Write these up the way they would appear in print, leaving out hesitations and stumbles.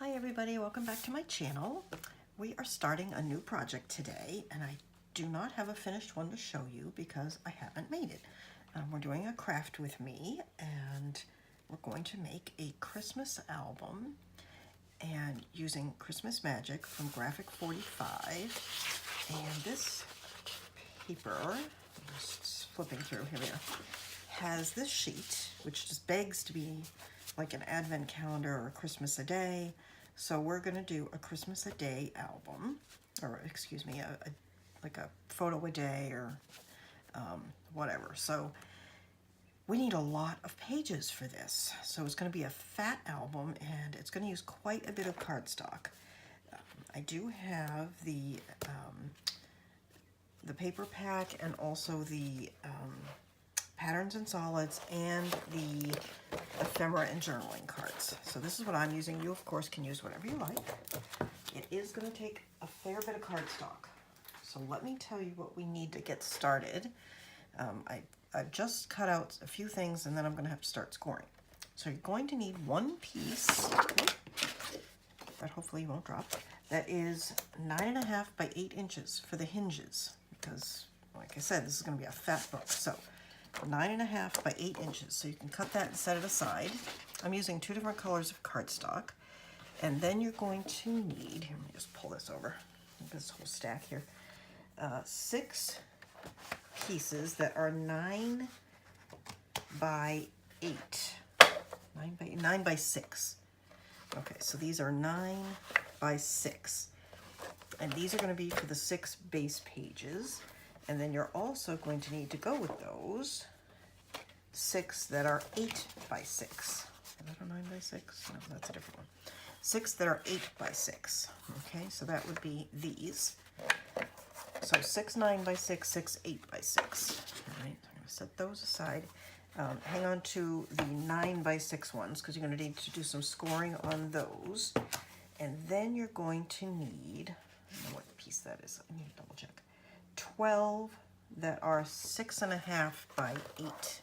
Hi everybody, welcome back to my channel. We are starting a new project today and I do not have a finished one to show you because I haven't made it. We're doing a craft with me and we're going to make a Christmas album and using Christmas Magic from Graphic 45. And this paper, just flipping through, here we are, has this sheet which just begs to be like an advent calendar or Christmas a day. So we're gonna do a Christmas a day album, or excuse me, like a photo a day or whatever. So we need a lot of pages for this. So it's gonna be a fat album and it's gonna use quite a bit of cardstock. I do have the paper pack and also the patterns and solids and the ephemera and journaling cards. So this is what I'm using. You of course can use whatever you like. It is going to take a fair bit of cardstock. So let me tell you what we need to get started. I've just cut out a few things and then I'm going to have to start scoring. So you're going to need one piece that hopefully you won't drop. That is 9.5 by 8 inches for the hinges because like I said, this is going to be a fat book. So 9.5 by 8 inches. So you can cut that and set it aside. I'm using 2 different colors of cardstock. And then you're going to need, here, let me just pull this over, this whole stack here, 6 pieces that are 9 by 8, 9 by 6. Okay, so these are 9 by 6. And these are going to be for the 6 base pages. And then you're also going to need to go with those 6 that are 8 by 6. Is that a 9 by 6? No, that's a different one. 6 that are 8 by 6. Okay, so that would be these. So 6 9 by 6, 6 8 by 6. All right, I'm going to set those aside. Hang on to the 9 by 6 ones because you're going to need to do some scoring on those. And then you're going to need, I don't know what piece that is. I need to double check. 12 that are 6.5 by 8.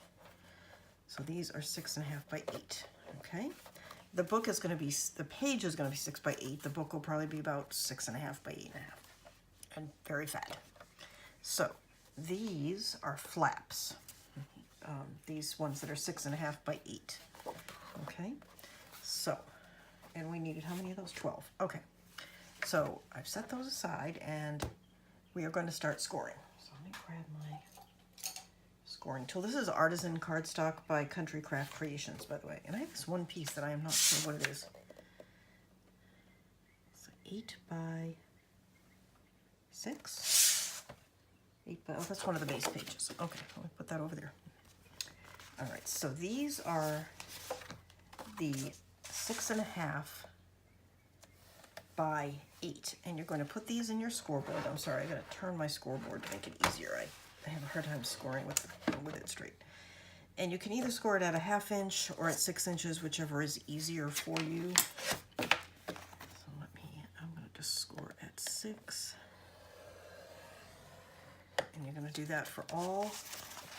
So these are 6.5 by 8. Okay. The book is going to be, the page is going to be 6 by 8. The book will probably be about 6.5 by 8.5, and very fat. So these are flaps. These ones that are 6.5 by 8. Okay. So, and we needed how many of those? 12. Okay. So I've set those aside and we are going to start scoring. So let me grab my scoring tool. This is Artisan Cardstock by Country Craft Creations, by the way. And I have this one piece that I am not sure what it is. It's 8 by 6. 8 by, oh, that's one of the base pages. Okay, let me put that over there. All right, so these are the 6.5 by 8, and you're going to put these in your scoreboard. I'm sorry, I got to turn my scoreboard to make it easier. I have a hard time scoring with it straight. And you can either score it at a 1/2 inch or at 6 inches, whichever is easier for you. So I'm going to just score at 6. And you're going to do that for all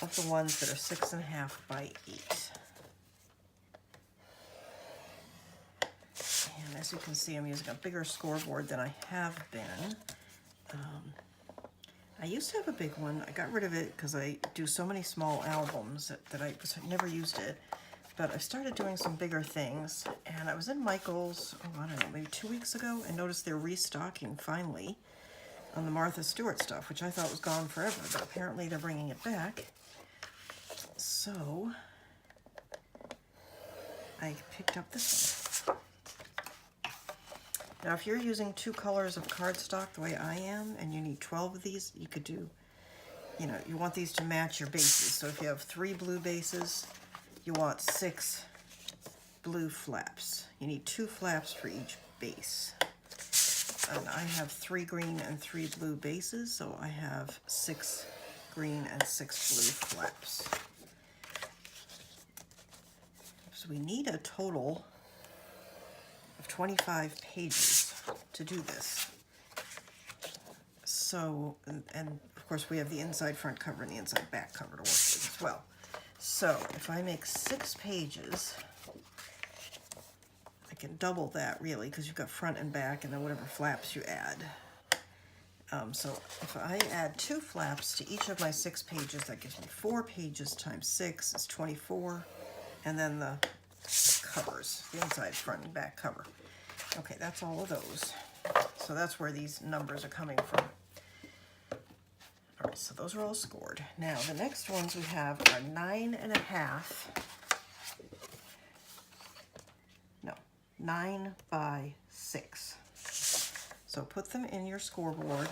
of the ones that are 6.5 by 8. And as you can see, I'm using a bigger scoreboard than I have been. I used to have a big one. I got rid of it because I do so many small albums that I never used it. But I started doing some bigger things. And I was in Michael's, oh, I don't know, maybe 2 weeks ago, and noticed they're restocking finally on the Martha Stewart stuff, which I thought was gone forever. But apparently they're bringing it back. So I picked up this one. Now, if you're using 2 colors of cardstock the way I am, and you need 12 of these, you could do, you know, you want these to match your bases. So if you have 3 blue bases, you want 6 blue flaps. You need 2 flaps for each base. And I have 3 green and 3 blue bases, so I have 6 green and 6 blue flaps. So we need a total of 25 pages to do this. So, and of course we have the inside front cover and the inside back cover to work with as well. So if I make 6 pages, I can double that really, because you've got front and back and then whatever flaps you add. So if I add 2 flaps to each of my 6 pages, that gives me 4 pages times 6 is 24, and then the covers, the inside, front, and back cover. Okay, that's all of those. So that's where these numbers are coming from. All right, so those are all scored. Now the next ones we have are 9.5. No, 9 by 6. So put them in your scoreboard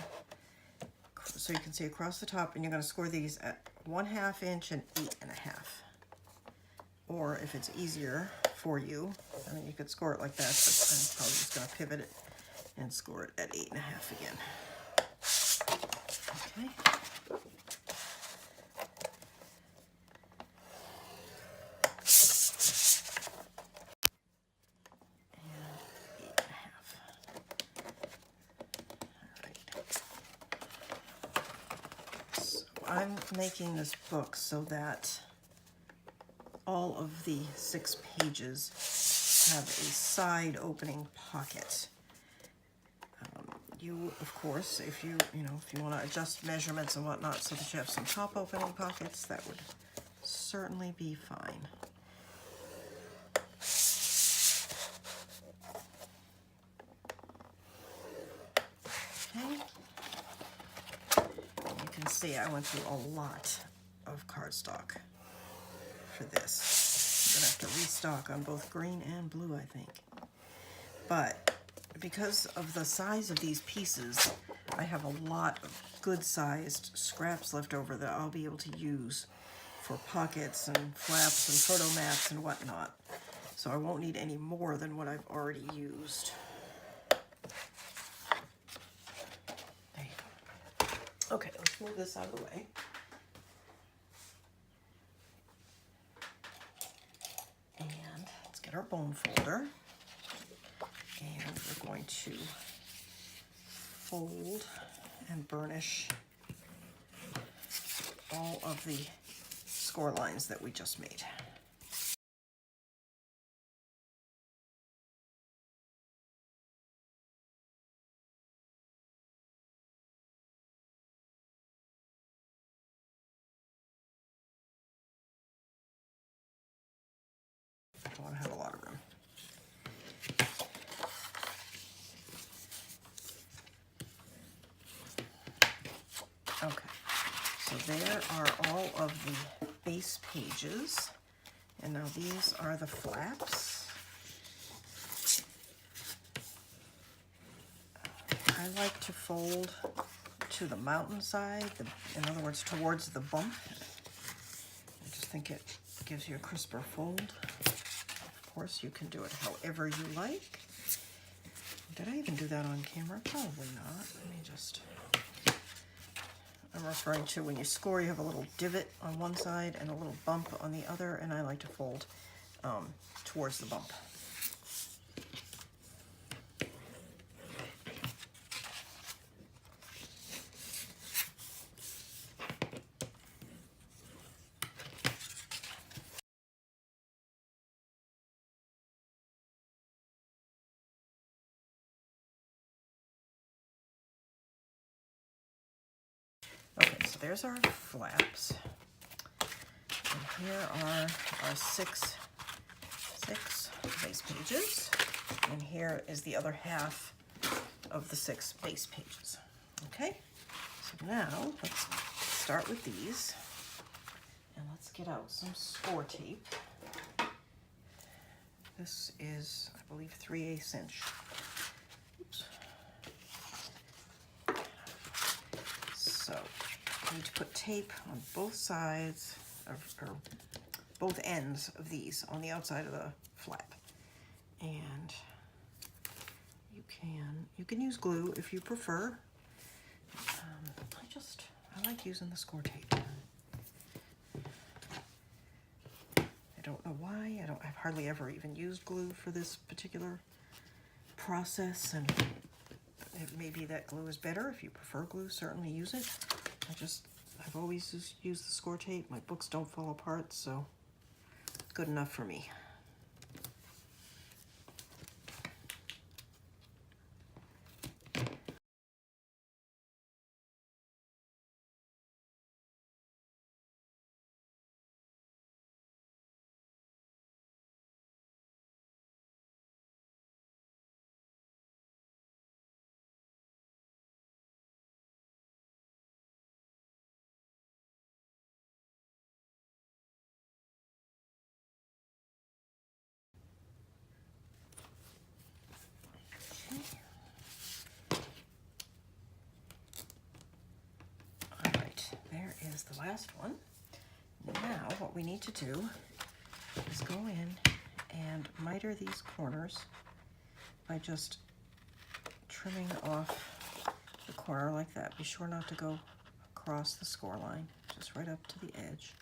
so you can see across the top, and you're going to score these at 1/2 inch and 8.5. Or if it's easier for you, I mean, you could score it like that, but I'm probably just going to pivot it and score it at 8.5 again. Okay. I'm making this book so that all of the 6 pages have a side opening pocket. You, of course, if you want to adjust measurements and whatnot so that you have some top opening pockets, that would certainly be fine. Okay. You can see I went through a lot of cardstock for this. I'm gonna have to restock on both green and blue, I think. But because of the size of these pieces, I have a lot of good-sized scraps left over that I'll be able to use for pockets and flaps and photo mats and whatnot. So I won't need any more than what I've already used. There you go. Okay, let's move this out of the way. And let's get our bone folder. And we're going to fold and burnish all of the score lines that we just made. I want to have a lot of room. Okay, so there are all of the base pages, and now these are the flaps. I like to fold to the mountainside, in other words, towards the bump. I just think it gives you a crisper fold. Of course, you can do it however you like. Did I even do that on camera? Probably not. Let me just... I'm referring to when you score, you have a little divot on one side and a little bump on the other, and I like to fold towards the bump. Okay, so there's our flaps. And here are our six base pages. And here is the other half of the 6 base pages. Okay, so now let's start with these. And let's get out some score tape. This is, I believe, 3/8 inch. Oops. So I need to put tape on both sides, or both ends of these on the outside of the flap. And you can use glue if you prefer. I like using the score tape. I don't know why. I've hardly ever even used glue for this particular process, and maybe that glue is better. If you prefer glue, certainly use it. I've always just used the score tape. My books don't fall apart, so good enough for me. is the last one. Now what we need to do is go in and miter these corners by just trimming off the corner like that. Be sure not to go across the score line, just right up to the edge,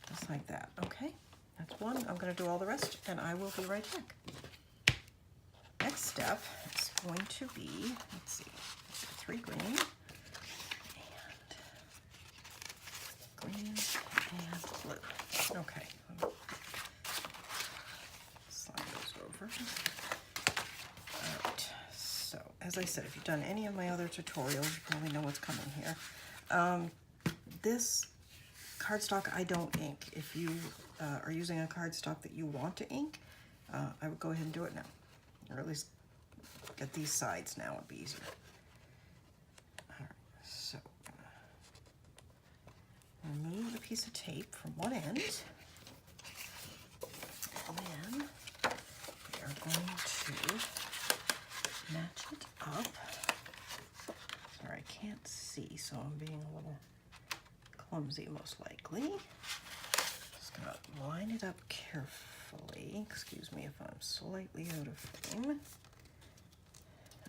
just like that. Okay, that's one. I'm going to do all the rest, and I will be right back. Next step is going to be, let's see, 3 green, and blue. Okay, slide those over. All right, so as I said, if you've done any of my other tutorials, you probably know what's coming here. This cardstock I don't ink. If you are using a cardstock that you want to ink, I would go ahead and do it now, or at least get these sides now, it'd be easier. All right, so remove the piece of tape from one end, and then we are going to match it up. Sorry, I can't see, so I'm being a little clumsy most likely. Just gonna line it up carefully. Excuse me if I'm slightly out of frame.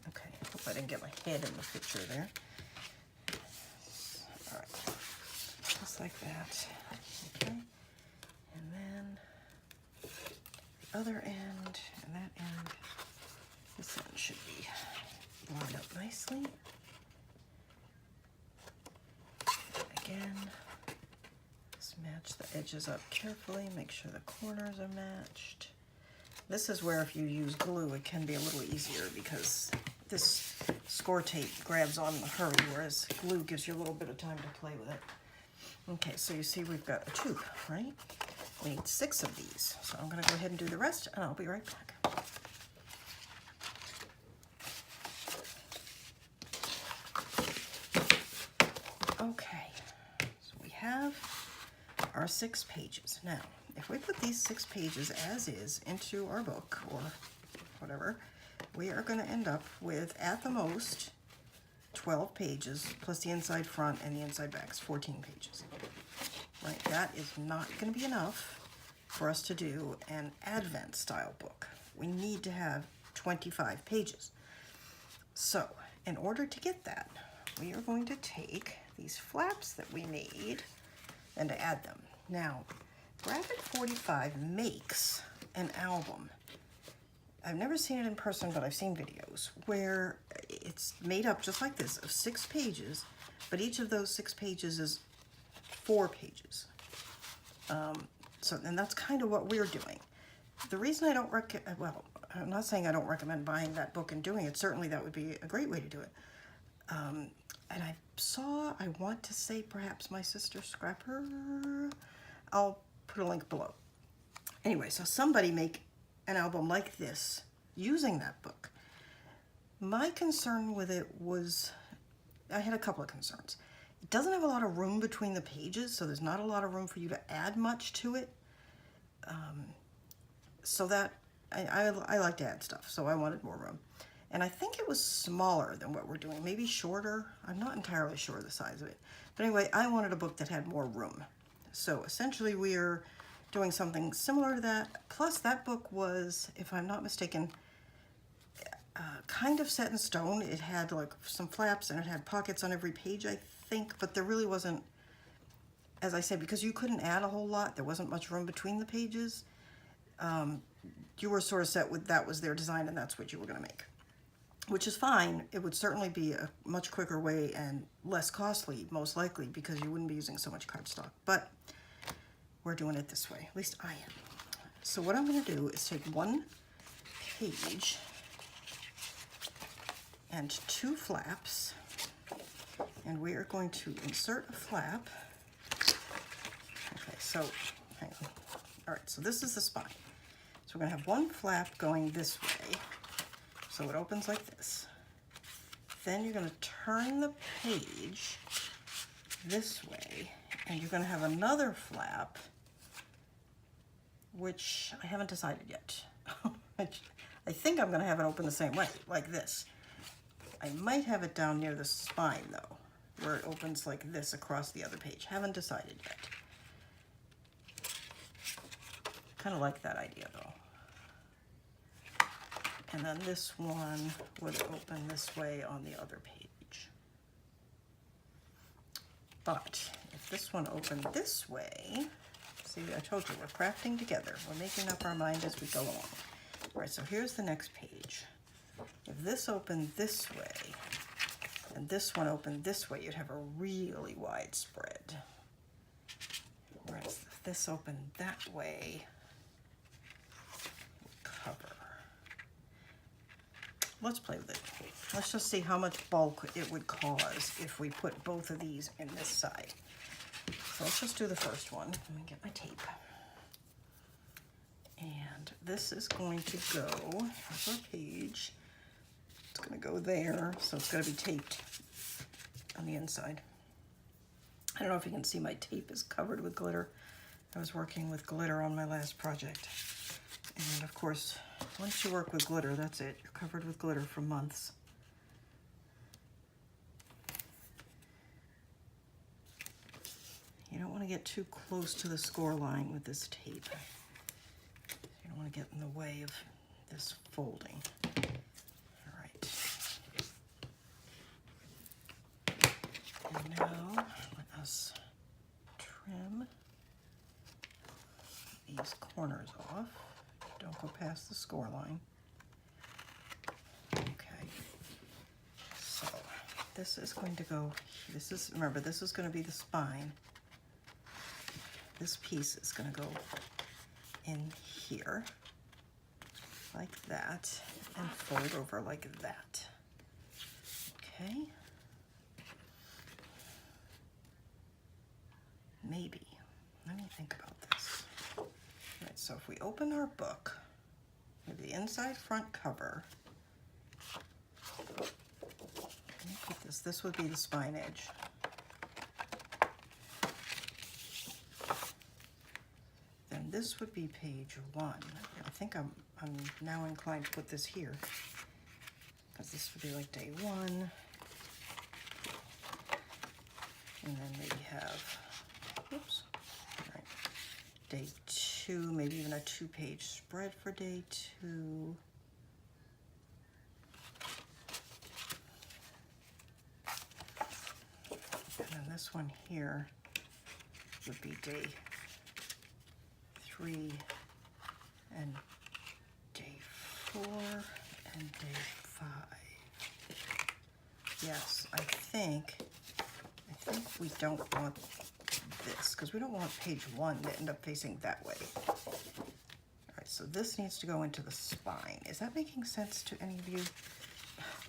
Okay, hope I didn't get my head in the picture there. All right, just like that. Okay, and then the other end and that end. This end should be lined up nicely. Again, just match the edges up carefully, make sure the corners are matched. This is where if you use glue, it can be a little easier because this score tape grabs on in a hurry, whereas glue gives you a little bit of time to play with it. Okay, so you see we've got a tube, right? We need 6 of these. So I'm gonna go ahead and do the rest, and I'll be right back. Okay, so we have our 6 pages. Now, if we put these 6 pages as is into our book or whatever, we are going to end up with, at the most, 12 pages plus the inside front and the inside back is 14 pages. Right, that is not going to be enough for us to do an Advent style book. We need to have 25 pages. So, in order to get that, we are going to take these flaps that we made and to add them. Now, Graphic 45 makes an album. I've never seen it in person, but I've seen videos where it's made up just like this of 6 pages, but each of those 6 pages is 4 pages. And that's kind of what we're doing. The reason I don't well, I'm not saying I don't recommend buying that book and doing it. Certainly that would be a great way to do it. And I want to say perhaps my sister Scrapper. I'll put a link below. Anyway, so somebody make an album like this using that book. My concern with it was, I had a couple of concerns. It doesn't have a lot of room between the pages, so there's not a lot of room for you to add much to it. So that, I like to add stuff, so I wanted more room. And I think it was smaller than what we're doing, maybe shorter. I'm not entirely sure of the size of it. But anyway, I wanted a book that had more room. So essentially we're doing something similar to that. Plus that book was, if I'm not mistaken, kind of set in stone. It had like some flaps and it had pockets on every page, I think, but there really wasn't, as I said, because you couldn't add a whole lot, there wasn't much room between the pages. You were sort of set with that was their design and that's what you were gonna make. Which is fine. It would certainly be a much quicker way and less costly, most likely, because you wouldn't be using so much cardstock. But we're doing it this way. At least I am. So what I'm going to do is take 1 page and 2 flaps, and we are going to insert a flap. Okay, so hang on. All right, so this is the spine. So we're going to have 1 flap going this way. So it opens like this. Then you're going to turn the page this way, and you're going to have another flap, which I haven't decided yet. I think I'm going to have it open the same way, like this. I might have it down near the spine, though. where it opens like this across the other page. Haven't decided yet. Kind of like that idea though. And then this one would open this way on the other page. But if this one opened this way, see, I told you, we're crafting together. We're making up our mind as we go along. All right, so here's the next page. If this opened this way, and this one opened this way, you'd have a really wide spread. Whereas if this opened that way, cover. Let's play with it. Let's just see how much bulk it would cause if we put both of these in this side. So let's just do the first one. Let me get my tape. And this is going to go, here's our page. It's going to go there, so it's going to be taped on the inside. I don't know if you can see my tape is covered with glitter. I was working with glitter on my last project. And of course, once you work with glitter, that's it. You're covered with glitter for months. You don't want to get too close to the score line with this tape. You don't want to get in the way of this folding. All right. And now let us trim these corners off. Don't go past the score line. Okay. So this is going to go, remember, this is going to be the spine. This piece is going to go in here, like that, and fold over like that. Okay. Maybe. Let me think about this. All right, so if we open our book, we have the inside front cover. Let me put this. This would be the spine edge. Then this would be page 1. I think I'm now inclined to put this here, because this would be like day 1. And then maybe have, oops, all right, day 2, maybe even a 2-page spread for day 2. And then this one here would be day 3 and day 4 and day 5. Yes, I think we don't want this, because we don't want page 1 to end up facing that way. All right, so this needs to go into the spine. Is that making sense to any of you?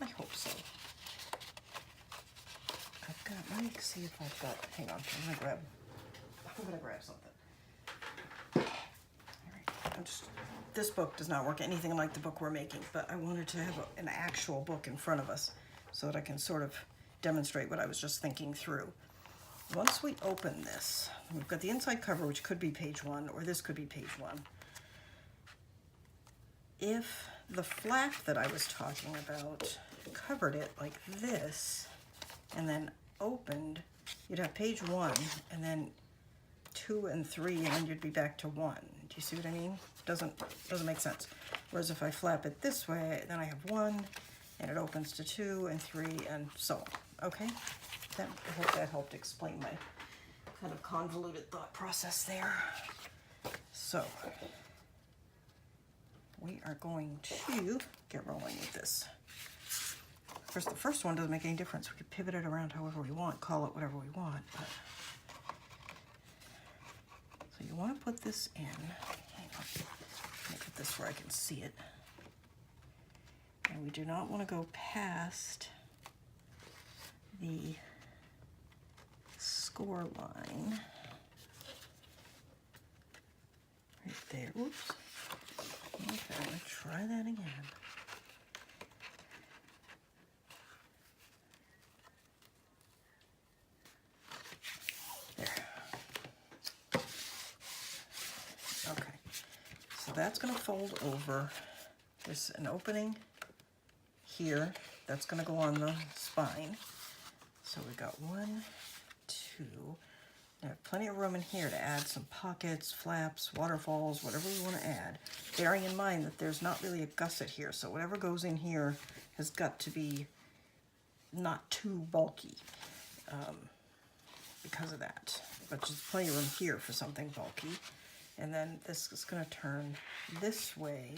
I hope so. Let me see if I've got, hang on, I'm gonna grab something. All right, this book does not work anything like the book we're making, but I wanted to have an actual book in front of us so that I can sort of demonstrate what I was just thinking through. Once we open this, we've got the inside cover, which could be page 1, or this could be page 1. If the flap that I was talking about covered it like this, and then opened, you'd have page 1, and then 2 and 3, and then you'd be back to 1. Do you see what I mean? Doesn't make sense. Whereas if I flap it this way, then I have 1, and it opens to 2 and 3, and so on. Okay? I hope that helped explain my kind of convoluted thought process there. So, we are going to get rolling with this. Of course, the first one doesn't make any difference. We could pivot it around however we want, call it whatever we want. But. So you want to put this in. Hang on. Let me put this where I can see it. And we do not want to go past the score line. Right there. Oops. Okay, I'm going to try that again. There. Okay. So that's going to fold over. There's an opening here. That's going to go on the spine. So we've got 1, 2. I have plenty of room in here to add some pockets, flaps, waterfalls, whatever we want to add. Bearing in mind that there's not really a gusset here, so whatever goes in here has got to be not too bulky because of that. But there's plenty of room here for something bulky. And then this is going to turn this way.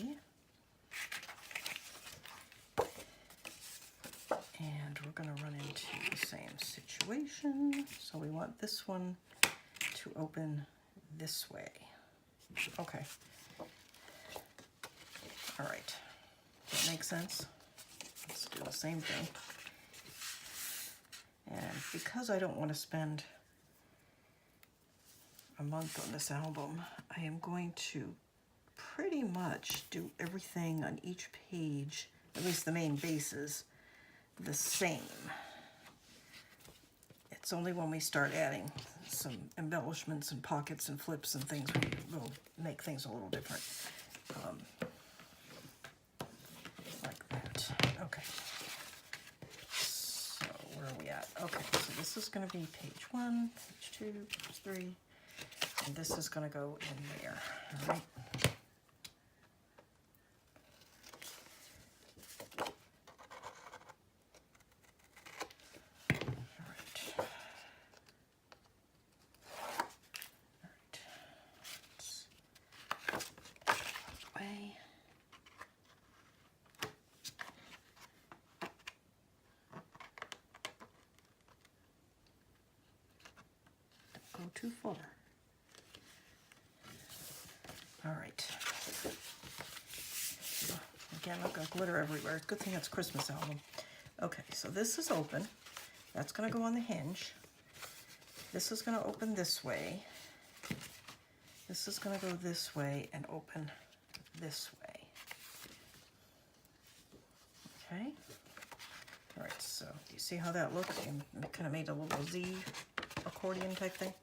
And we're going to run into the same situation. So we want this one to open this way. Okay. All right. That makes sense. Let's do the same thing. And because I don't want to spend a month on this album, I am going to pretty much do everything on each page, at least the main bases, the same. It's only when we start adding some embellishments and pockets and flips and things we'll make things a little different. Like that. Okay. So where are we at? Okay, so this is going to be page 1, page 2, page 3, and this is going to go in there. All right. Too far. All right. Again, I've got glitter everywhere. Good thing it's a Christmas album. Okay, so this is open. That's going to go on the hinge. This is going to open this way. This is going to go this way and open this way. Okay. All right, so do you see how that looks? I kind of made a little Z accordion type thing.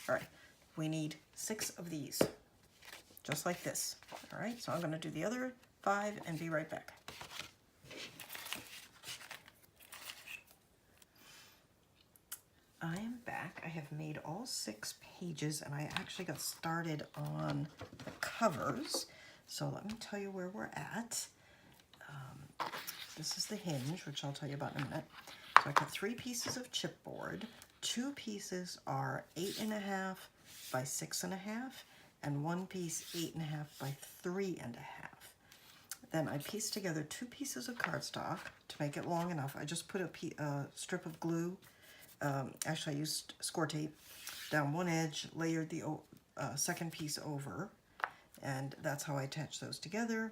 All right, we need 6 of these, just like this. All right, so I'm going to do the other 5 and be right back. I am back. I have made all 6 pages, and I actually got started on the covers. So let me tell you where we're at. This is the hinge, which I'll tell you about in a minute. So I got 3 pieces of chipboard. 2 pieces are 8.5 by 6.5, and 1 piece 8.5 by 3.5. Then I pieced together 2 pieces of cardstock to make it long enough. I just put a strip of glue. Actually, I used score tape down one edge, layered the second piece over, and that's how I attached those together.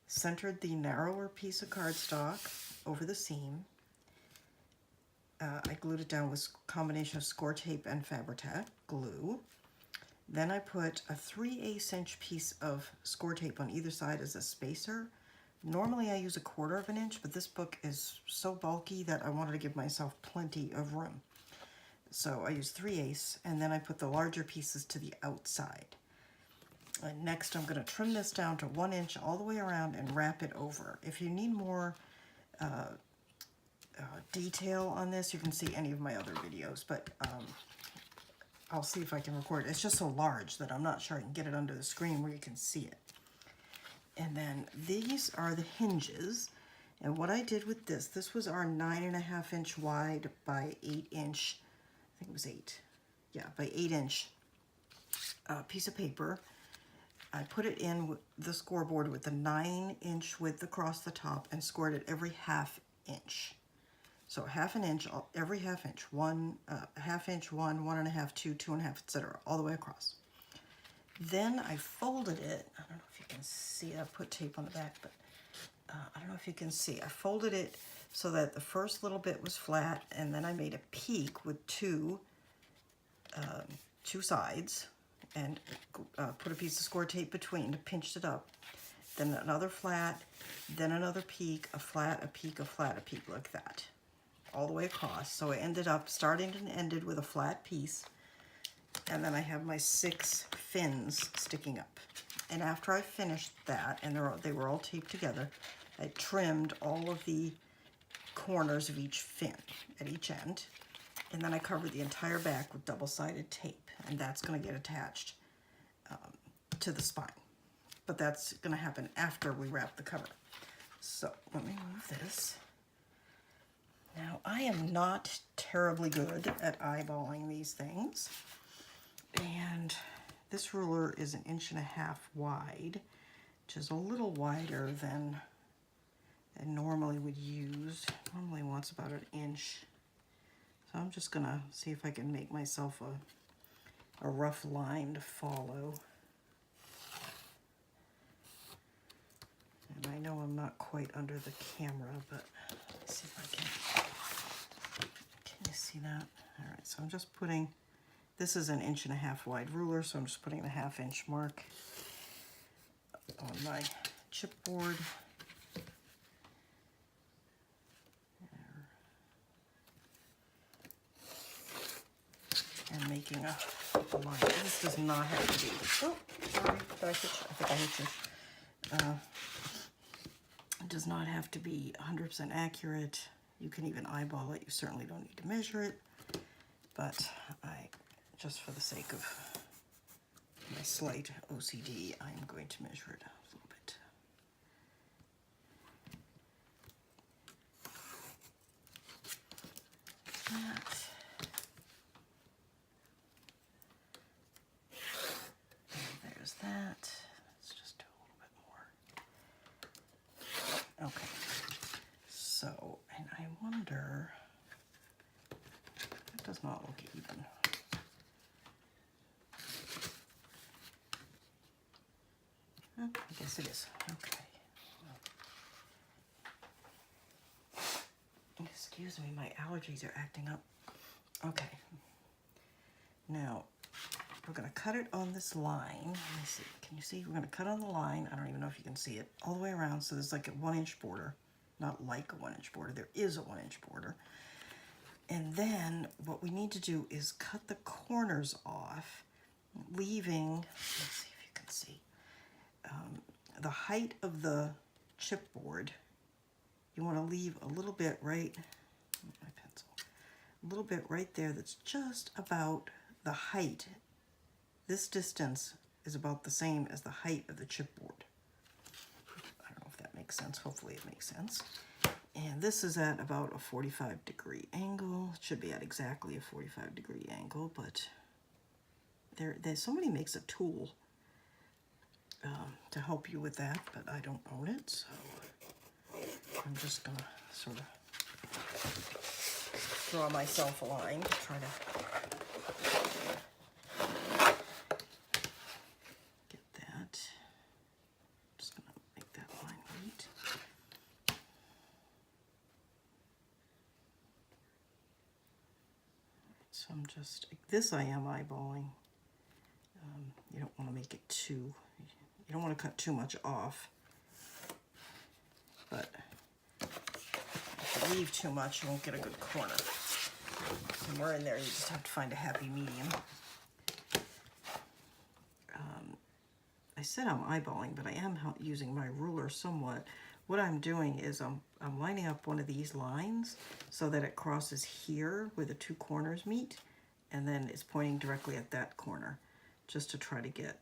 Centered the narrower piece of cardstock over the seam. I glued it down with a combination of score tape and Fabri-Tac glue. Then I put a 3/8 inch piece of score tape on either side as a spacer. Normally I use 1/4 inch, but this book is so bulky that I wanted to give myself plenty of room. So I used 3/8, and then I put the larger pieces to the outside. And next I'm going to trim this down to 1 inch all the way around and wrap it over. If you need more detail on this, you can see any of my other videos, but I'll see if I can record it. It's just so large that I'm not sure I can get it under the screen where you can see it. And then these are the hinges, and what I did with this was our 9.5 inch wide by 8 inch, I think it was 8, yeah, by 8 inch piece of paper. I put it in with the scoreboard with the 9 inch width across the top and scored it every 1/2 inch. So 1/2 inch, every 1/2 inch, 1/2 inch, 1, 1.5, 2, 2.5, etc., all the way across. Then I folded it. I don't know if you can see. I put tape on the back, but I don't know if you can see. I folded it so that the first little bit was flat, and then I made a peak with two sides, and put a piece of score tape between, pinched it up. Then another flat, then another peak, a flat, a peak, a flat, a peak, like that, all the way across. So I ended up starting and ended with a flat piece, and then I have my 6 fins sticking up. And after I finished that, and they were all taped together, I trimmed all of the corners of each fin at each end. And then I covered the entire back with double-sided tape, and that's going to get attached to the spine. But that's going to happen after we wrap the cover. So let me move this. Now, I am not terribly good at eyeballing these things. And this ruler is 1.5 inches wide, which is a little wider than I normally would use. Normally wants about 1 inch. So I'm just gonna see if I can make myself a rough line to follow. And I know I'm not quite under the camera, but let's see if I can you see that? All right, so I'm just putting, this is 1.5 inches wide ruler, so I'm just putting the 1/2 inch mark on my chipboard. And making a line. This does not have to be, oh, sorry, did I hit you? I think I hit you. It does not have to be 100% accurate. You can even eyeball it. You certainly don't need to measure it. But just for the sake of my slight OCD, I'm going to measure it a little bit. That. That. Let's just do a little bit more. Okay. So, and I wonder, it does not look even. I guess it is. Okay. Excuse me, my allergies are acting up. Okay. Now, we're going to cut it on this line. Let me see. Can you see? We're going to cut on the line. I don't even know if you can see it. All the way around. So there's like a 1 inch border. Not like a 1 inch border. There is a 1 inch border. And then what we need to do is cut the corners off, leaving, let's see if you can see, the height of the chipboard. You want to leave a little bit right, my pencil, a little bit right there that's just about the height. This distance is about the same as the height of the chipboard. I don't know if that makes sense. Hopefully it makes sense. And this is at about a 45-degree angle. It should be at exactly a 45-degree angle, but somebody makes a tool to help you with that, but I don't own it, so I'm just gonna sort of draw myself a line to try to this I am eyeballing. You don't want to make it too, you don't want to cut too much off, but if you leave too much, you won't get a good corner. Somewhere in there, you just have to find a happy medium. I said I'm eyeballing, but I am using my ruler somewhat. What I'm doing is I'm lining up one of these lines so that it crosses here where the two corners meet, and then it's pointing directly at that corner, just to try to get,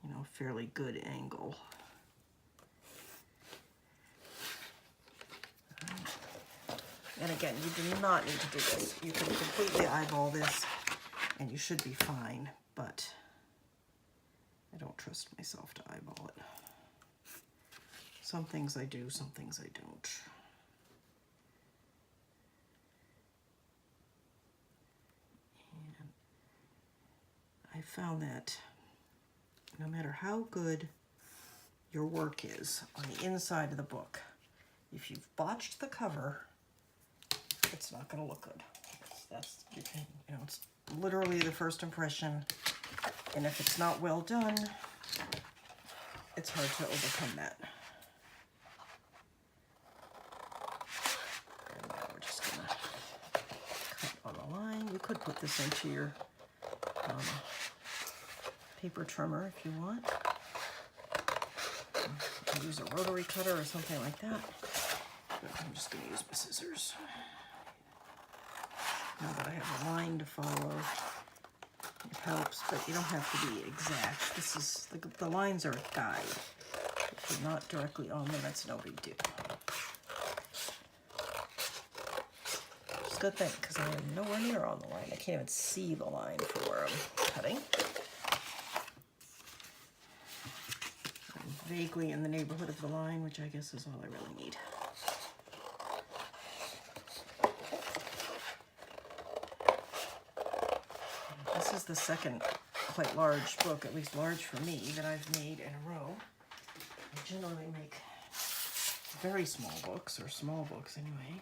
you know, a fairly good angle. And again, you do not need to do this. You can completely eyeball this, and you should be fine, but I don't trust myself to eyeball it. Some things I do, some things I don't. And I found that no matter how good your work is on the inside of the book, if you've botched the cover, it's not going to look good. That's, you know, it's literally the first impression, and if it's not well done, it's hard to overcome that. And now we're just going to cut on the line. You could put this into your paper trimmer if you want. And to use a rotary cutter or something like that. But I'm just going to use my scissors. Now that I have a line to follow, it helps, but you don't have to be exact. This is, the lines are a guide. If you're not directly on them, that's no big deal. It's a good thing, because I am nowhere near on the line. I can't even see the line for where I'm cutting. I'm vaguely in the neighborhood of the line, which I guess is all I really need. This is the second quite large book, at least large for me, that I've made in a row. I generally make very small books, or small books anyway.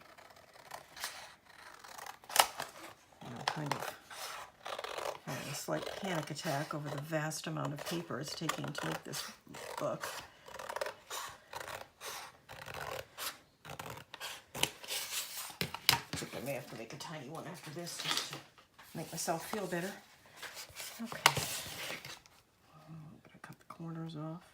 And I'm kind of having a slight panic attack over the vast amount of paper it's taking to make this book. I think I may have to make a tiny one after this just to make myself feel better. Okay. I'm going to cut the corners off.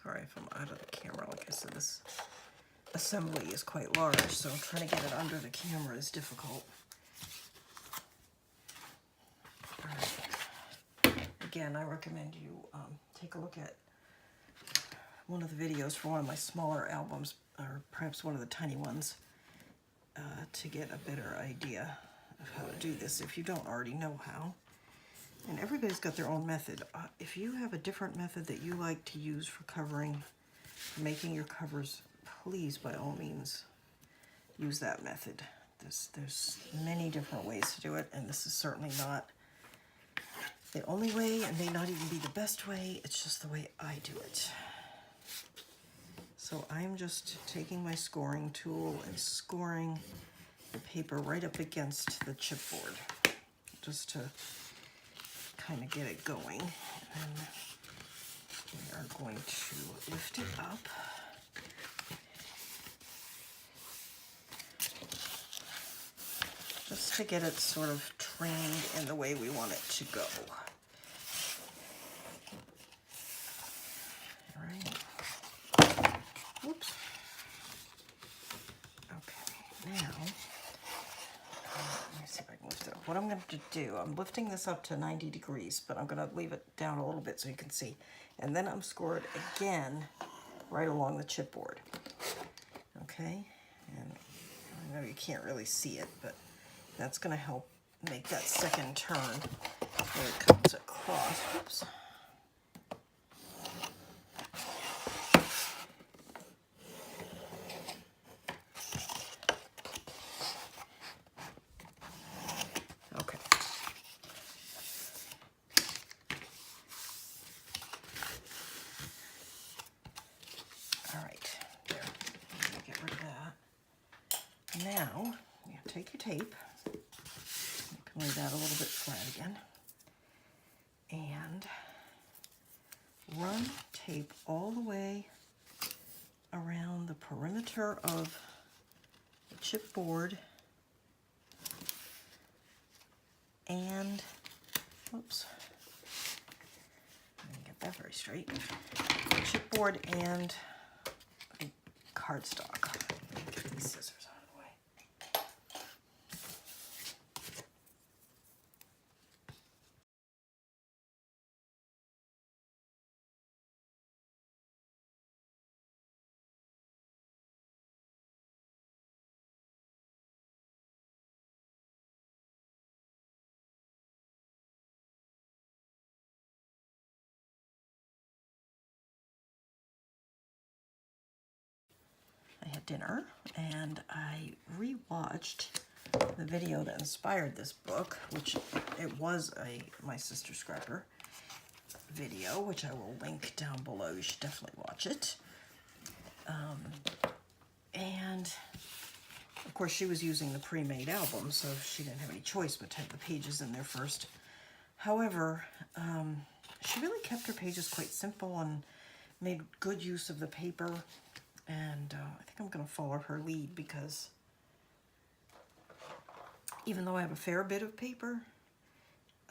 Sorry if I'm out of the camera. Like I said, this assembly is quite large, so trying to get it under the camera is difficult. All right. Again, I recommend you take a look at one of the videos for one of my smaller albums, or perhaps one of the tiny ones, to get a better idea of how to do this if you don't already know how. And everybody's got their own method. If you have a different method that you like to use for covering, for making your covers, please, by all means, use that method. There's many different ways to do it, and this is certainly not the only way, and may not even be the best way. It's just the way I do it. So I'm just taking my scoring tool and scoring the paper right up against the chipboard, just to kind of get it going. And we are going to lift it up. Just to get it sort of trained in the way we want it to go. All right. Whoops. Okay, now, let me see if I can lift it up. What I'm going to do, I'm lifting this up to 90 degrees, but I'm going to leave it down a little bit so you can see. And then I'm scored again right along the chipboard. Okay, and I know you can't really see it, but that's going to help make that second turn where it comes across. Whoops. Okay. All right. There. Get rid of that. Now, you take your tape. Lay that a little bit flat again, and run tape all the way around the perimeter of the chipboard and, oops, I didn't get that very straight, chipboard and the cardstock. Get these scissors out. I had dinner and I rewatched the video that inspired this book, which it was my Sister Scrapper video, which I will link down below. You should definitely watch it. And of course she was using the pre-made album, so she didn't have any choice but to have the pages in there first However, she really kept her pages quite simple and made good use of the paper. And I think I'm going to follow her lead, because even though I have a fair bit of paper,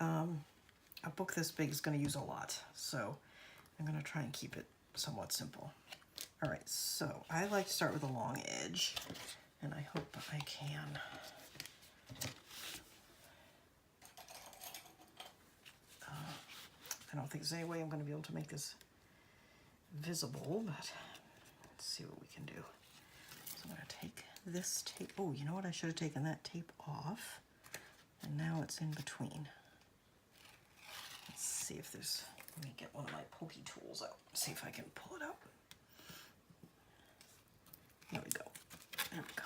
a book this big is going to use a lot. So I'm going to try and keep it somewhat simple. All right, so I like to start with a long edge, and I hope I can. I don't think there's any way I'm going to be able to make this visible, but let's see what we can do. So I'm going to take this tape. Oh, you know what? I should have taken that tape off, and now it's in between. Let's see if there's, let me get one of my pokey tools out, see if I can pull it out. There we go. There we go.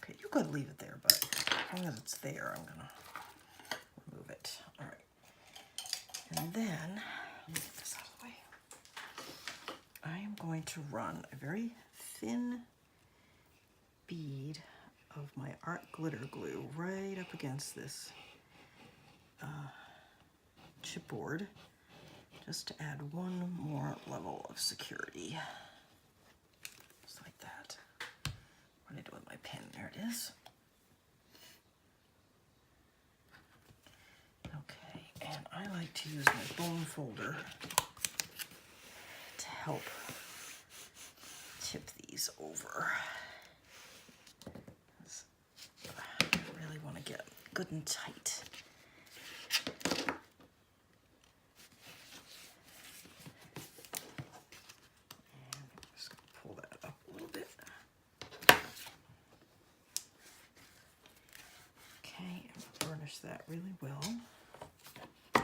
Okay, you could leave it there, but as long as it's there, I'm gonna remove it. All right. And then, let me get this out of the way. I am going to run a very thin bead of my art glitter glue right up against this chipboard, just to add one more level of security. Just like that. What did I do with my pen? There it is. Okay, and I like to use my bone folder to help tip these over. I really want to get good and tight. That really well. A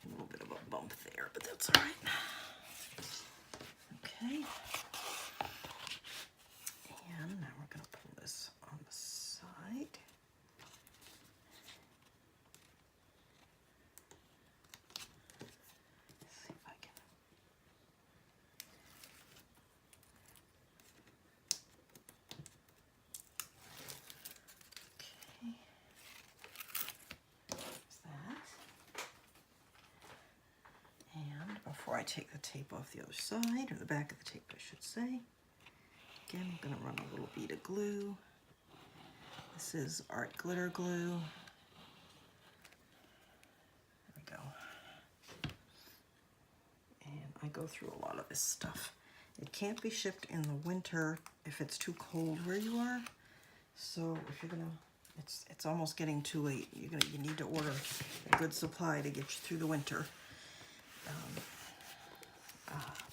little bit of a bump there, but that's all right. Okay. And now we're going to pull this on the side. Let's see if I can. Before I take the tape off the other side, or the back of the tape I should say, again I'm going to run a little bead of glue. This is art glitter glue. There we go. And I go through a lot of this stuff. It can't be shipped in the winter if it's too cold where you are. So if you're gonna, it's almost getting too late. You need to order a good supply to get you through the winter.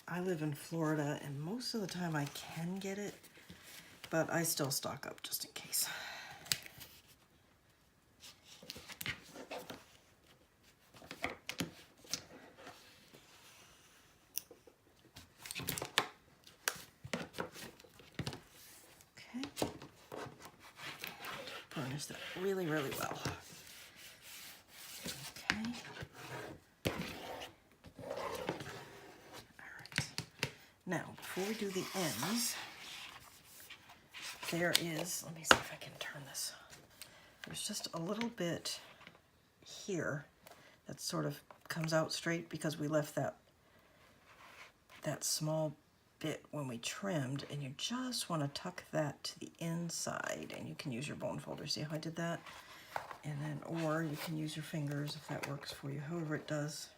I live in Florida, and most of the time I can get it, but I still stock up just in case. Okay. Burnish that really, really well. Okay. Now, before we do the ends, there is, let me see if I can turn this. There's just a little bit here that sort of comes out straight because we left that small bit when we trimmed, and you just want to tuck that to the inside, and you can use your bone folder. See how I did that? And then, or you can use your fingers if that works for you, however it does.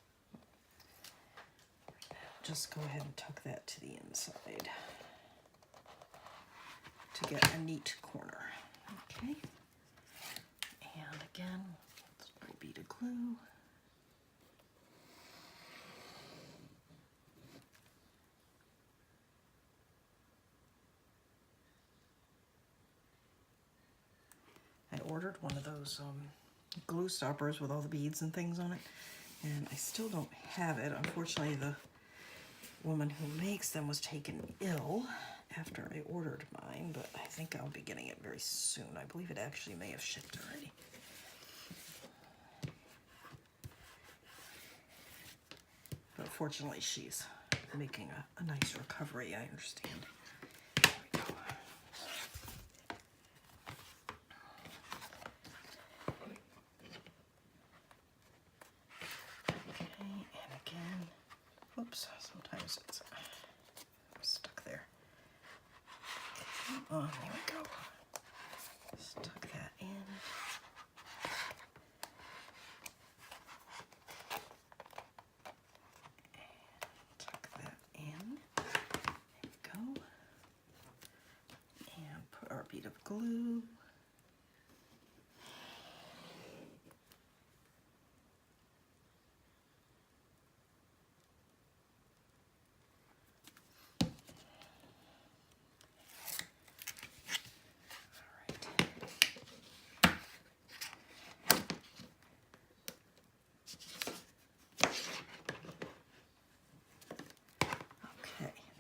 Just go ahead and tuck that to the inside to get a neat corner. Okay. And again, a little bead of glue. I ordered one of those glue stoppers with all the beads and things on it, and I still don't have it. Unfortunately, the woman who makes them was taken ill after I ordered mine, but I think I'll be getting it very soon. I believe it actually may have shipped already. But fortunately, she's making a nice recovery, I understand. There we go. Okay, and again, whoops, sometimes it's stuck there. Come on, there we go. Stuck that in. Tuck that in. There we go. And put our bead of glue.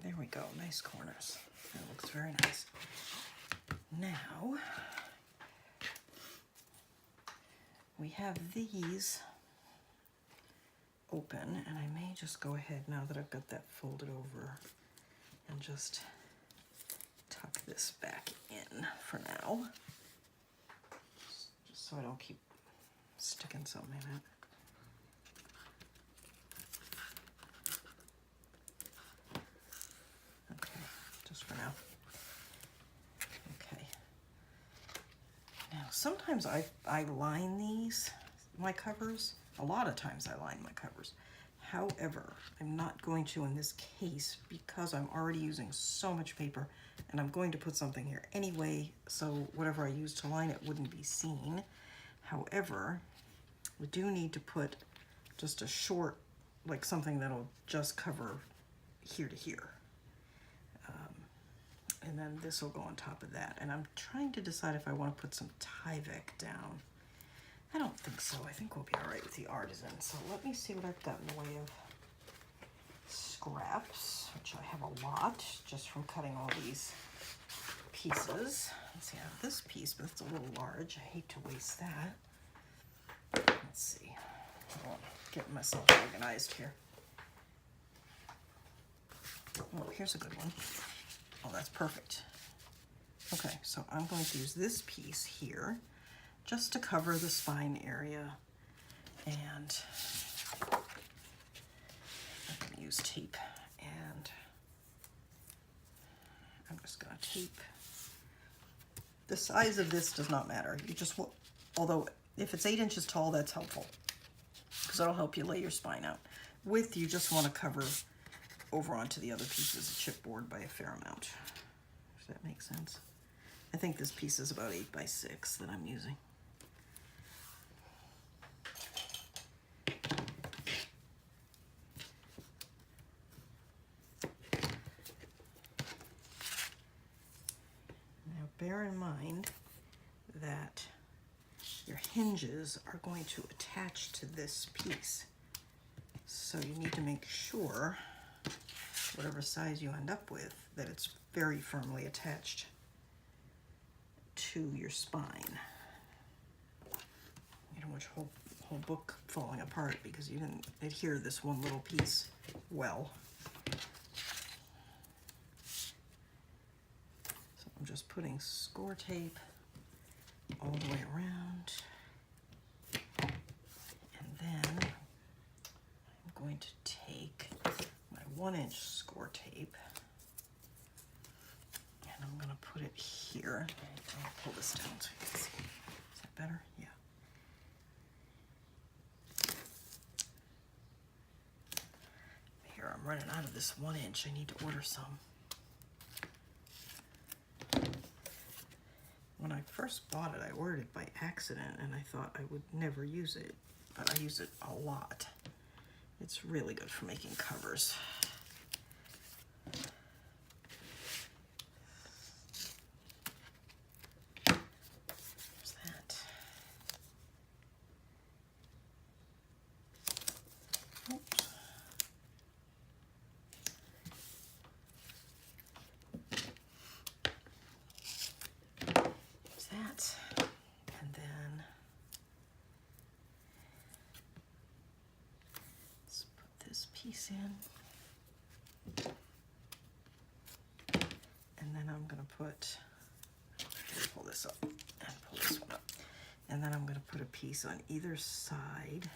There we go, nice corners. That looks very nice. Now, we have these open, and I may just go ahead now that I've got that folded over and just tuck this back in for now. Just so I don't keep sticking something in it. For now. Okay. Now sometimes I line my covers. A lot of times I line my covers. However, I'm not going to in this case because I'm already using so much paper and I'm going to put something here anyway, so whatever I use to line it wouldn't be seen. However, we do need to put just a short, like something that'll just cover here to here. And then this will go on top of that. And I'm trying to decide if I want to put some Tyvek down. I don't think so. I think we'll be all right with the Artisan. So let me see what I've got in the way of scraps, which I have a lot just from cutting all these pieces. Let's see, I have this piece, but it's a little large. I hate to waste that. Let's see. I'm getting myself organized here. Oh, here's a good one. Oh, that's perfect. Okay, so I'm going to use this piece here just to cover the spine area, and I'm going to use tape, and I'm just going to tape. The size of this does not matter. You just, although if it's 8 inches tall, that's helpful because that'll help you lay your spine out. Width, you just want to cover over onto the other pieces of chipboard by a fair amount. Does that make sense? I think this piece is about 8 by 6 that I'm using. Now bear in mind that your hinges are going to attach to this piece. So you need to make sure, whatever size you end up with, that it's very firmly attached to your spine. You don't want your whole book falling apart because you didn't adhere this one little piece well. So I'm just putting score tape all the way around, and then I'm going to take my 1-inch score tape and I'm going to put it here. I'll pull this down so you can see. Is that better? Yeah. Here, I'm running out of this 1-inch. I need to order some. When I first bought it, I ordered it by accident and I thought I would never use it, but I use it a lot. It's really good for making covers. There's that. Oops. There's that. And then let's put this piece piece in. And then I'm gonna put, pull this up and pull this one up. And then I'm gonna put a piece on either side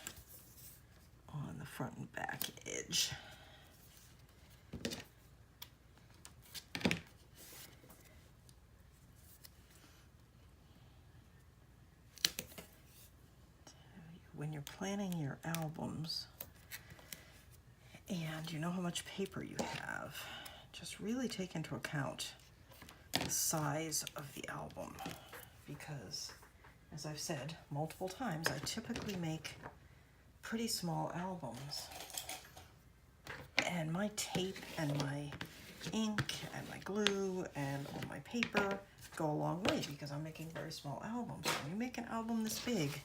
on the front and back edge. When you're planning your albums and you know how much paper you have, just really take into account the size of the album, because as I've said multiple times, I typically make pretty small albums, and my tape and my ink and my glue and all my paper go a long way because I'm making very small albums. When you make an album this big,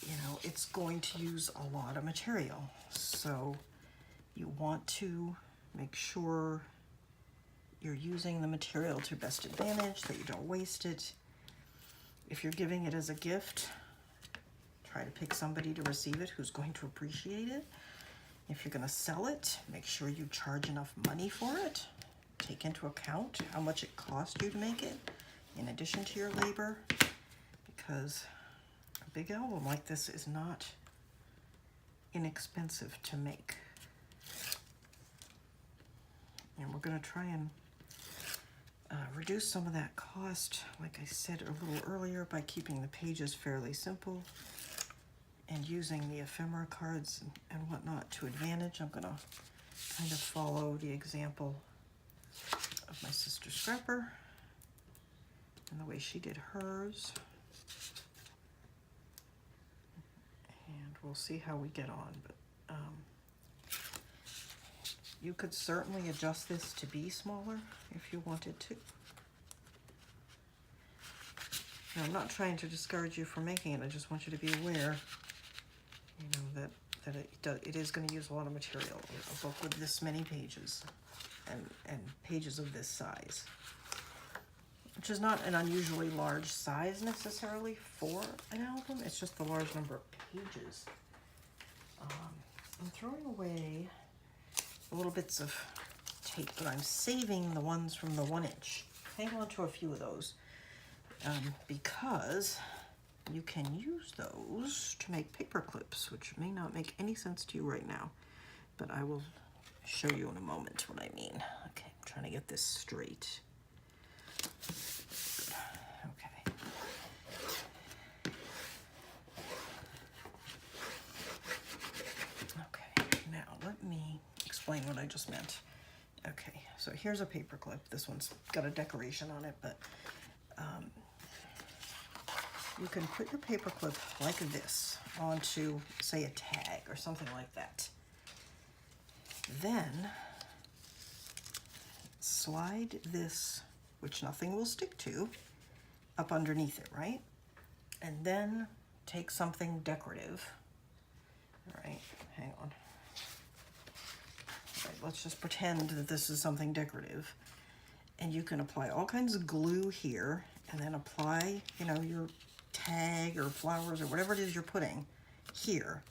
you know, it's going to use a lot of material. So you want to make sure you're using the material to best advantage, that you don't waste it. If you're giving it as a gift, try to pick somebody to receive it who's going to appreciate it. If you're going to sell it, make sure you charge enough money for it. Take into account how much it cost you to make it, in addition to your labor, because a big album like this is not inexpensive to make. And we're going to try and reduce some of that cost, like I said a little earlier, by keeping the pages fairly simple and using the ephemera cards and whatnot to advantage. I'm going to kind of follow the example of my sister Scrapper and the way she did hers. And we'll see how we get on. But you could certainly adjust this to be smaller if you wanted to. Now, I'm not trying to discourage you from making it. I just want you to be aware, you know, that it is going to use a lot of material. A book with this many pages and pages of this size, which is not an unusually large size necessarily for an album. It's just the large number of pages. I'm throwing away the little bits of tape, but I'm saving the ones from the 1-inch. Hang on to a few of those because you can use those to make paper clips, which may not make any sense to you right now, but I will show you in a moment what I mean. Okay, I'm trying to get this straight. Okay. Okay, now let me explain what I just meant. Okay, so here's a paper clip. This one's got a decoration on it, but you can put your paper clip like this onto, say, a tag or something like that. Then slide this, which nothing will stick to, up underneath it, right? And then take something decorative. All right, hang on. All right, let's just pretend that this is something decorative. And you can apply all kinds of glue here, and then apply, you know, your tag or flowers or whatever it is you're putting here.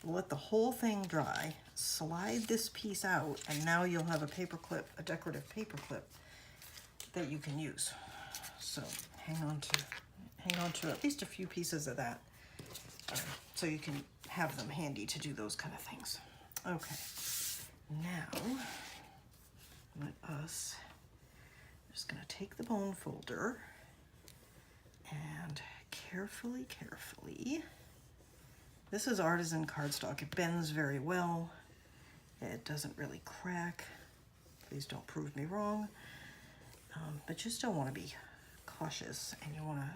Let the whole thing dry, slide this piece out, and now you'll have a paper clip, a decorative paper clip that you can use. So hang on to at least a few pieces of that, so you can have them handy to do those kind of things. Okay, now I'm just gonna take the bone folder and carefully, this is artisan cardstock. It bends very well. It doesn't really crack. Please don't prove me wrong. But you still want to be cautious, and you want to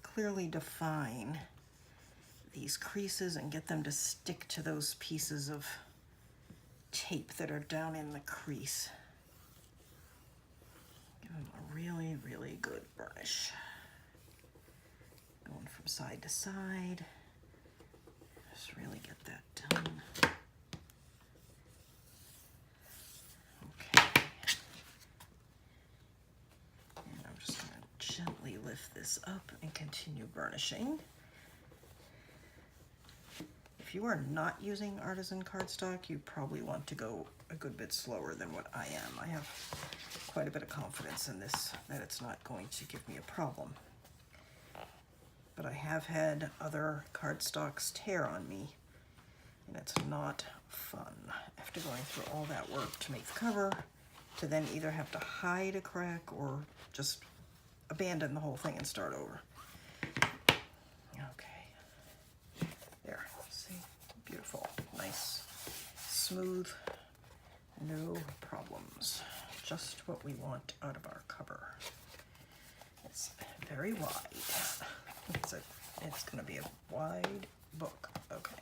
clearly define these creases and get them to stick to those pieces of tape that are down in the crease. Give them a really, really good burnish. Going from side to side. Just really get that done. Okay. And I'm just going to gently lift this up and continue burnishing. If you are not using artisan cardstock, you probably want to go a good bit slower than what I am. I have quite a bit of confidence in this, that it's not going to give me a problem. But I have had other cardstocks tear on me, and it's not fun. After going through all that work to make the cover, to then either have to hide a crack or just abandon the whole thing and start over. Okay, there, see, beautiful, nice, smooth, no problems. Just what we want out of our cover. It's very wide. It's going to be a wide book. Okay.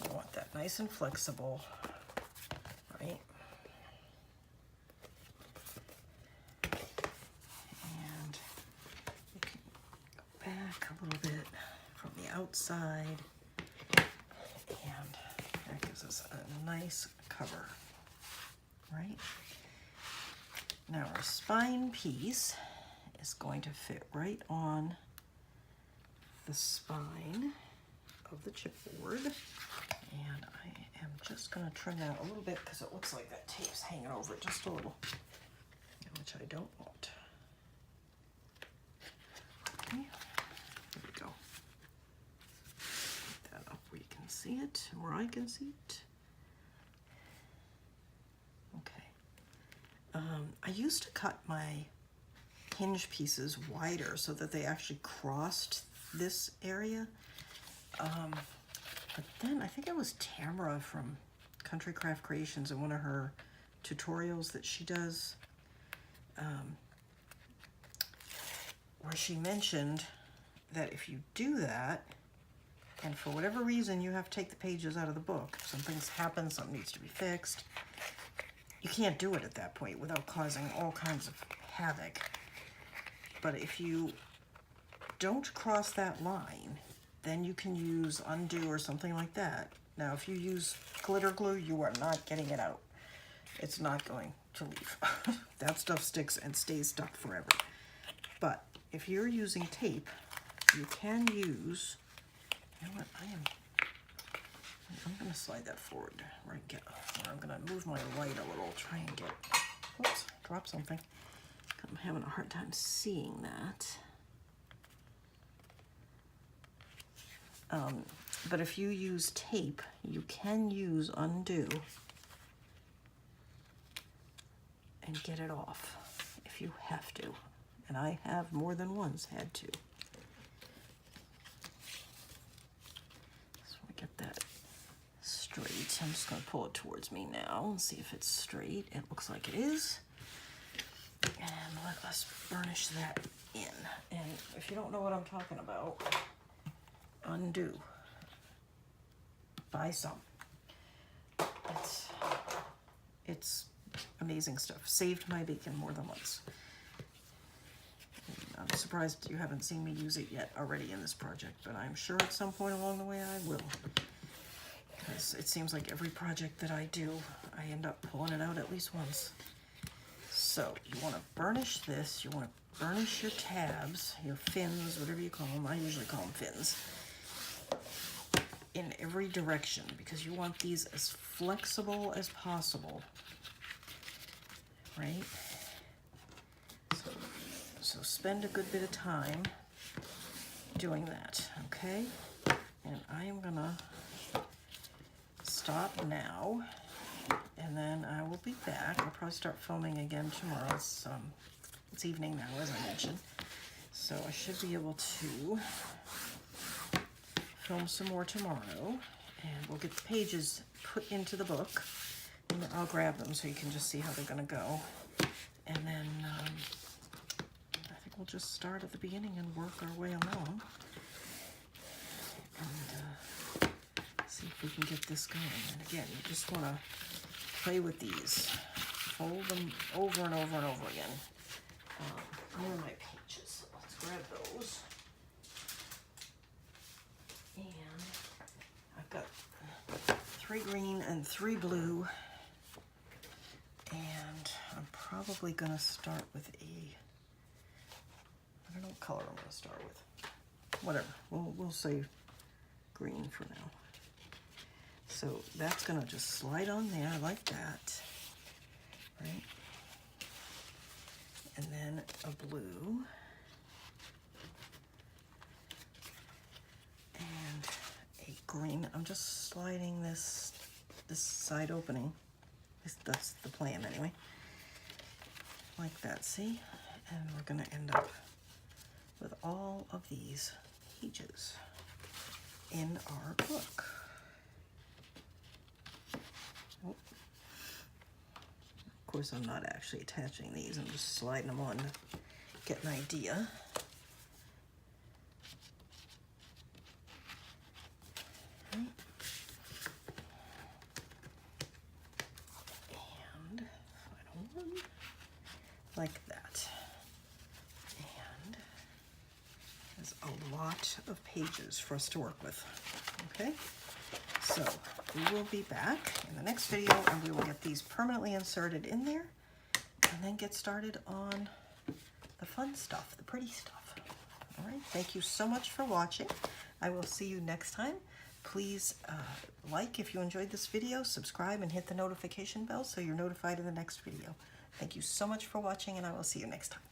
You want that nice and flexible, right? And you can go back a little bit from the outside, and that gives us a nice cover, right? Now our spine piece is going to fit right on the spine of the chipboard, and I am just going to trim that a little bit because it looks like that tape's hanging over it just a little, which I don't want. Okay, there we go. Put that up where you can see it, and where I can see it. Okay. I used to cut my hinge pieces wider so that they actually crossed this area. But then I think it was Tamara from Country Craft Creations in one of her tutorials that she does, where she mentioned that if you do that, and for whatever reason you have to take the pages out of the book, something's happened, something needs to be fixed, you can't do it at that point without causing all kinds of havoc. But if you don't cross that line, then you can use undo or something like that. Now, if you use glitter glue, you are not getting it out. It's not going to leave. That stuff sticks and stays stuck forever. But if you're using tape, you can use, you know what, I'm going to slide that forward, right? I'm going to move my light a little, try and get, whoops, drop something. I'm having a hard time seeing that. But if you use tape, you can use undo and get it off if you have to. And I have more than once had to. So we get that straight. I'm just going to pull it towards me now and see if it's straight. It looks like it is. And let us burnish that in. And if you don't know what I'm talking about, undo. Buy some. It's amazing stuff. Saved my bacon more than once. And I'm surprised you haven't seen me use it yet already in this project, but I'm sure at some point along the way I will. Because it seems like every project that I do, I end up pulling it out at least once. So you want to burnish this, you want to burnish your tabs, your fins, whatever you call them. I usually call them fins, in every direction, because you want these as flexible as possible, right? So spend a good bit of time doing that, okay? And I am gonna stop now, and then I will be back. I'll probably start filming again tomorrow. It's evening now, as I mentioned, so I should be able to film some more tomorrow, and we'll get the pages put into the book, and I'll grab them so you can just see how they're going to go. And then I think we'll just start at the beginning and work our way along, and see if we can get this going. And again, you just want to play with these, fold them over and over and over again. Where are my pages? Let's grab those. And I've got 3 green and 3 blue, and I'm probably going to start with I don't know what color I'm going to start with. Whatever, we'll say green for now. So that's gonna just slide on there like that, right? And then a blue. And a green. I'm just sliding this side opening. That's the plan anyway. Like that, see? And we're gonna end up with all of these pages in our book. Oh. Of course, I'm not actually attaching these. I'm just sliding them on to get an idea. And final one, like that. And there's a lot of pages for us to work with. Okay, so we will be back in the next video and we will get these permanently inserted in there and then get started on the fun stuff, the pretty stuff. All right, thank you so much for watching. I will see you next time. Please like if you enjoyed this video, subscribe and hit the notification bell so you're notified of the next video. Thank you so much for watching and I will see you next time.